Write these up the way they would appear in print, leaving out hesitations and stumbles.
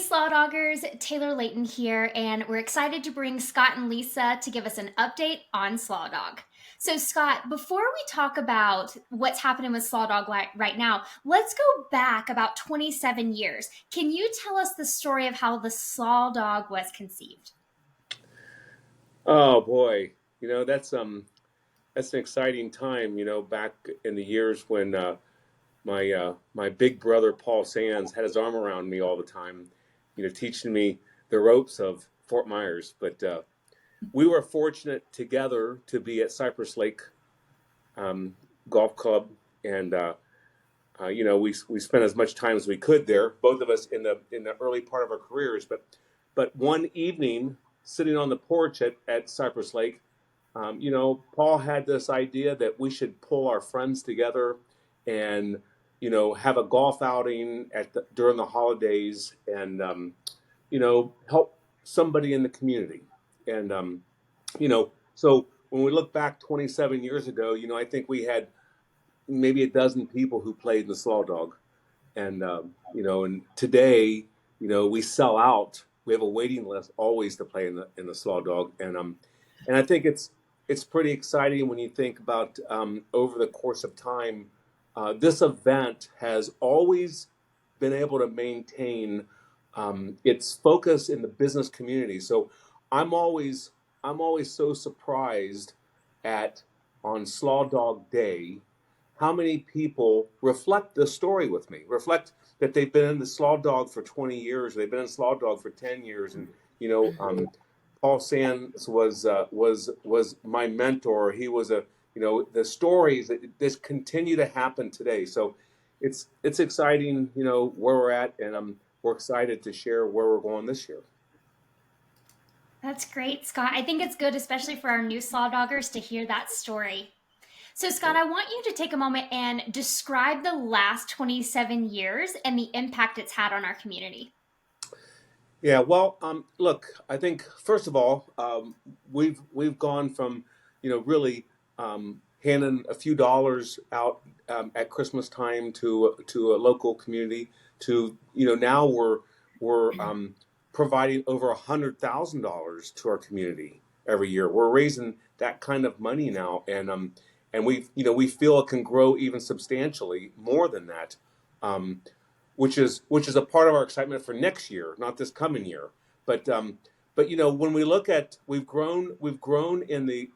Slaw Doggers, Taylor Layton here, and we're excited to bring Scott and Lisa to give us an update on Slaw Dog. So, Scott, before we talk about what's happening with Slaw Dog right now, let's go back about 27 years. Can you tell us the story of how the Slaw Dog was conceived? Oh boy, that's an exciting time. Back in the years when my big brother Paul Sands had his arm around me all the time, teaching me the ropes of Fort Myers. But we were fortunate together to be at Cypress Lake um, Golf Club, and we spent as much time as we could there, both of us in the early part of our careers. But one evening, sitting on the porch at Cypress Lake, Paul had this idea that we should pull our friends together and have a golf outing during the holidays and help somebody in the community. And so when we look back 27 years ago, I think we had maybe a dozen people who played the Slaw Dog, and today, we sell out. We have a waiting list always to play in the Slaw Dog, and I think it's pretty exciting when you think about over the course of time. This event has always been able to maintain its focus in the business community. So I'm always I'm always so surprised at on Slaw Dog Day how many people reflect the story with me, reflect that they've been in the Slaw Dog for 20 years, they've been in Slaw Dog for 10 years, and you know, Paul Sands was my mentor. He was the stories that this continue to happen today. So it's exciting, where we're at, and we're excited to share where we're going this year. That's great, Scott. I think it's good, especially for our new Slaw Doggers, to hear that story. So, Scott, I want you to take a moment and describe the last 27 years and the impact it's had on our community. Yeah, well, look, I think first of all, we've gone from, really handing a few dollars out at Christmas time to a local community to, now we're providing over $100,000 to our community every year. We're raising that kind of money now, and we feel it can grow even substantially more than that. Um, which is a part of our excitement for next year, not this coming year. But when we look at we've grown in the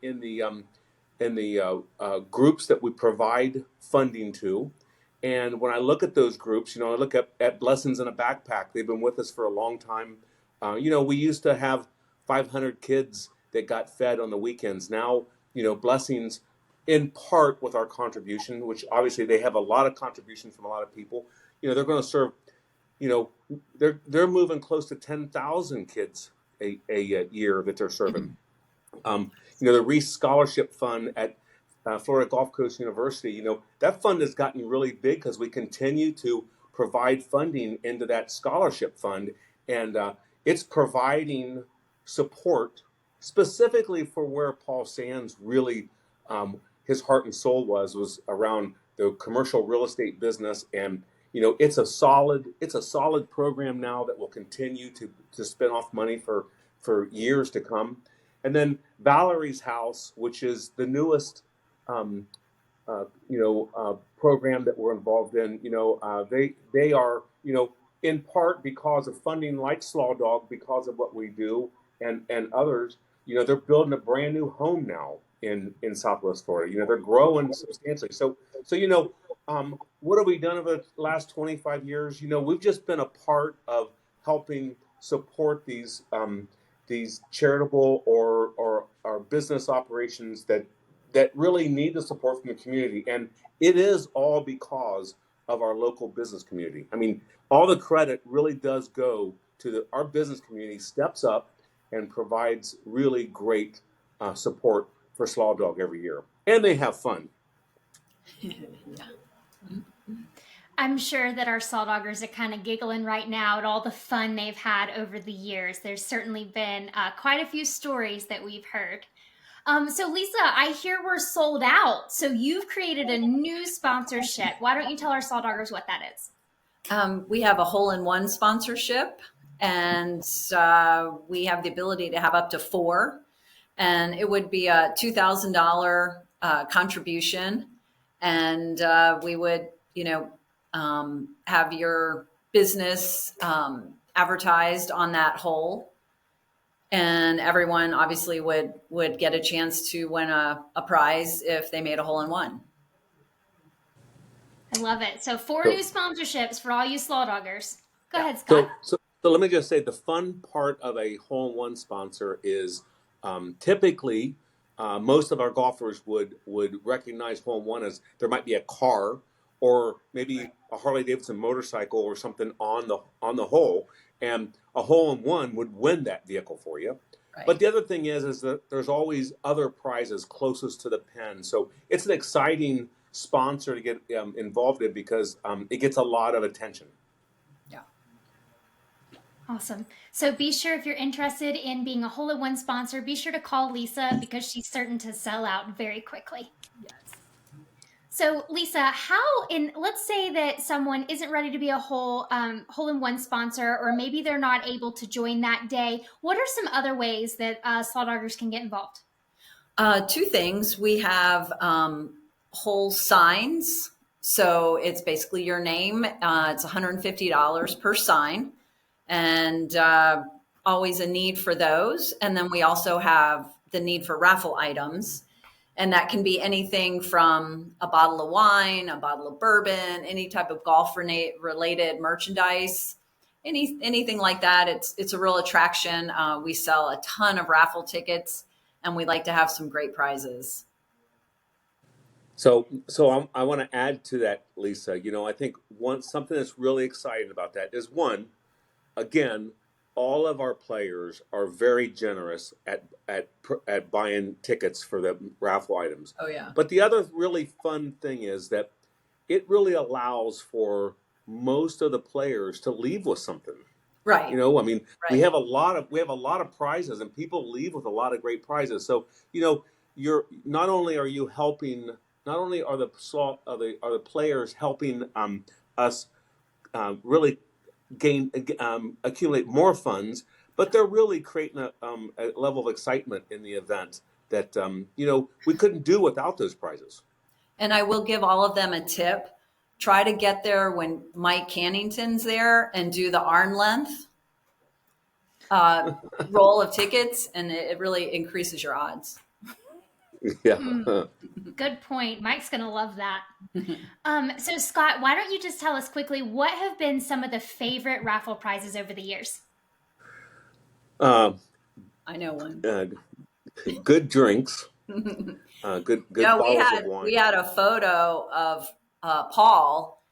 groups that we provide funding to, and when I look at those groups, I look at Blessings in a Backpack. They've been with us for a long time. We used to have 500 kids that got fed on the weekends. Now, Blessings, in part with our contribution, which obviously they have a lot of contribution from a lot of people. They're going to serve. You know, they're moving close to 10,000 kids a year that they're serving. The Reese Scholarship Fund at Florida Gulf Coast University. That fund has gotten really big because we continue to provide funding into that scholarship fund, and it's providing support specifically for where Paul Sands really his heart and soul was around the commercial real estate business. And it's a solid program now that will continue to spin off money for years to come. And then Valerie's House, which is the newest um, program that we're involved in. They are, in part because of funding like Slaw Dog, because of what we do, and others. They're building a brand new home now in Southwest Florida. They're growing substantially. So what have we done over the last 25 years? We've just been a part of helping support these charitable or business operations that really need the support from the community. And it is all because of our local business community. I mean, all the credit really does go to our business community steps up and provides really great support for Slaw Dog every year. And they have fun. I'm sure that our Slaw Doggers are kind of giggling right now at all the fun they've had over the years. There's certainly been quite a few stories that we've heard. So, Lisa, I hear we're sold out. So, you've created a new sponsorship. Why don't you tell our Slaw Doggers what that is? We have a hole-in-one sponsorship, and we have the ability to have up to 4. And it would be a $2,000 contribution, and we would, have your business advertised on that hole, and everyone obviously would get a chance to win a prize if they made a hole in one. I love it. So 4 So new sponsorships for all you Slaw Doggers. Go Yeah. ahead, Scott. so let me just say the fun part of a hole-in-one sponsor is typically most of our golfers would recognize hole-in-one as there might be a car or maybe a Harley Davidson motorcycle or something on the hole, and a hole-in-one would win that vehicle for you. But Right. the other thing is that there's always other prizes closest to the pin, so it's an exciting sponsor to get involved in because it gets a lot of attention. Yeah. Awesome. So be sure if you're interested in being a hole in one sponsor, be sure to call Lisa because she's certain to sell out very quickly. Yes. So Lisa, let's say that someone isn't ready to be a hole in one sponsor, or maybe they're not able to join that day. What are some other ways that Slaw Doggers can get involved? 2 things. We have whole signs. So it's basically your name. It's $150 per sign, and always a need for those. And then we also have the need for raffle items. And that can be anything from a bottle of wine, a bottle of bourbon, any type of golf related merchandise, anything like that. It's a real attraction. We sell a ton of raffle tickets, and we like to have some great prizes. I want to add to that, Lisa. I think something that's really exciting about that is one, again, all of our players are very generous at buying tickets for the raffle items. Oh yeah. But the other really fun thing is that it really allows for most of the players to leave with something. Right. I mean, Right. we have a lot of prizes, and people leave with a lot of great prizes. So, you're not only are you helping, not only are the players helping us really accumulate more funds, but they're really creating a level of excitement in the event that we couldn't do without those prizes. And I will give all of them a tip. Try to get there when Mike Cannington's there and do the arm length roll of tickets, and it really increases your odds. Yeah. Hmm. Good point. Mike's going to love that. So, Scott, why don't you just tell us quickly what have been some of the favorite raffle prizes over the years? uh, I know one. Good drinks, good No, we bottles of had wine. we had a photo of Paul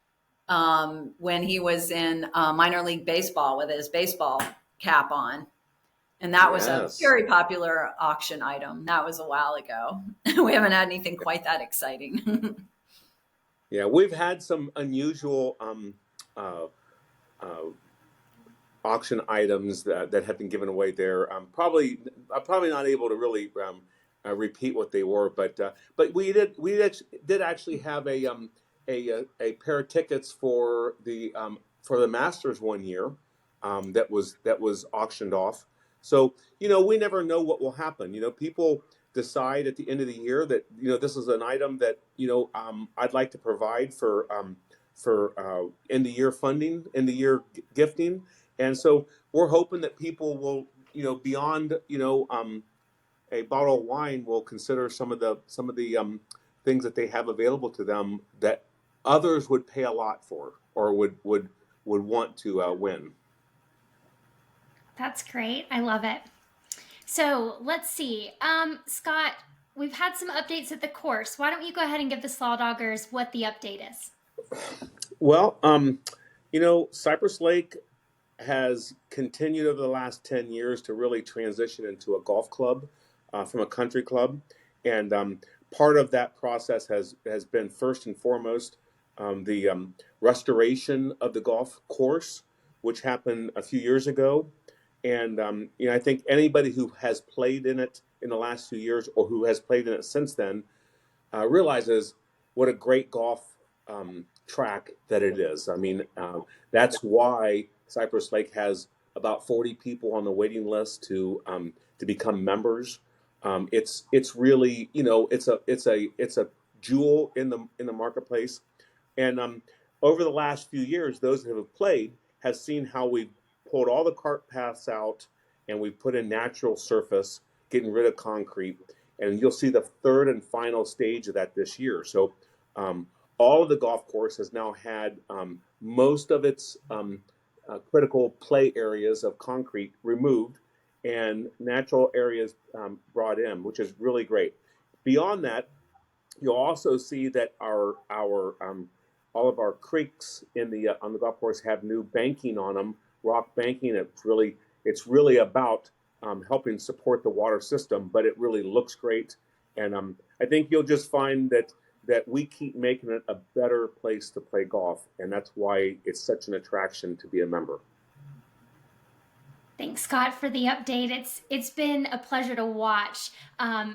when he was in minor league baseball with his baseball cap on. And that was a Yes. very popular auction item. That was a while ago. We haven't had anything quite that exciting. Yeah, we've had some unusual uh, uh, auction items that have been given away there. Probably not able to really repeat what they were, but we did actually have a pair of tickets for the Masters one year that was auctioned off. So we never know what will happen. People decide at the end of the year that this is an item that I'd like to provide for end of year funding, end of year gifting, and so we're hoping that people will beyond a bottle of wine will consider some of the things that they have available to them that others would pay a lot for or would want to win. That's great. I love it. So let's see. Scott, we've had some updates at the course. Why don't you go ahead and give the Slaw Doggers what the update is? Well, Cypress Lake has continued over the last 10 years to really transition into a golf club from a country club. And part of that process has been first and foremost the restoration of the golf course, which happened a few years ago. And I think anybody who has played in it in the last few years or who has played in it since then realizes what a great golf track that it is. I mean, that's why Cypress Lake has about 40 people on the waiting list to become members. It's really, it's a jewel in the marketplace. And over the last few years, those that have played have seen how we've pulled all the cart paths out and we've put in natural surface, getting rid of concrete. And you'll see the third and final stage of that this year. So um, all of the golf course has now had most of its critical play areas of concrete removed and natural areas brought in, which is really great. Beyond that, you'll also see that our all of our creeks in the on the golf course have new banking on them, rock banking. It's really about helping support the water system, but it really looks great. And I think you'll just find that we keep making it a better place to play golf, and that's why it's such an attraction to be a member. Thanks, Scott, for the update. It's been a pleasure to watch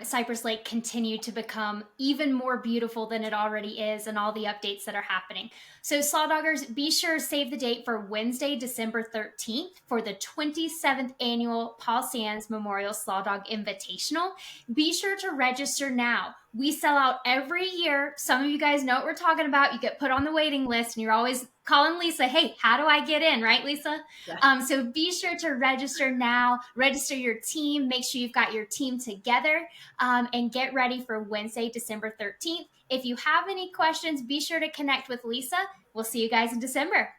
Cypress Lake continue to become even more beautiful than it already is, and all the updates that are happening. So, Slaw Doggers, be sure to save the date for Wednesday, December 13th for the 27th annual Paul Sands Memorial Slaw Dog Invitational. Be sure to register now. We sell out every year. Some of you guys know what we're talking about. You get put on the waiting list, and you're always calling Lisa, hey, how do I get in? Right, Lisa? Yeah. So be sure to register now, register your team, make sure you've got your team together, and get ready for Wednesday, December 13th. If you have any questions, be sure to connect with Lisa. We'll see you guys in December.